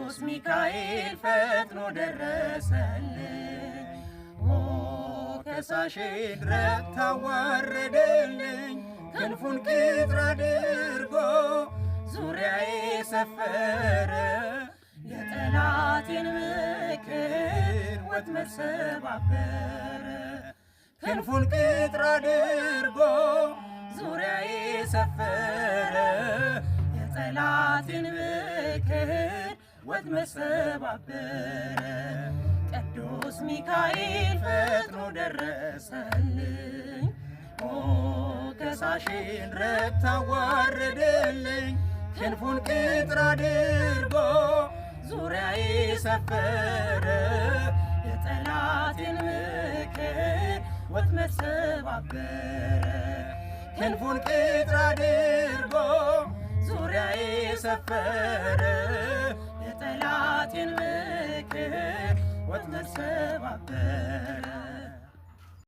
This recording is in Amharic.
ቅዱስ ሚካኤል ፈጥኖ ደረሰልኝ። ኦ ከሳሼን ረታ አዋረደልኝ። ክንፉን ቅጥር አድርጎ ዙሪያዬ ሰፈረ። የጠላቴን ምክር ወጥመድ ሰባበረ። ክንፉን ቅጥር አድርጎ ዙሪያዬ ሰፈረ። የጠላቴን ምክር ወጥመድ ሰባበረ። ቅዱስ ሚካኤል ፈጥኖ ደረሰልኝ። ኦ ከሳሼን ረታ አዋረደልኝ። ክንፉን ቅጥር አድርጎ ዙሪያዬ ሰፈረ። የጠላቴን ምክር ወጥመድ ሰባበረ። ክንፉን ቅጥር አድርጎ ዙሪያዬ ሰፈረ። የጠላቴን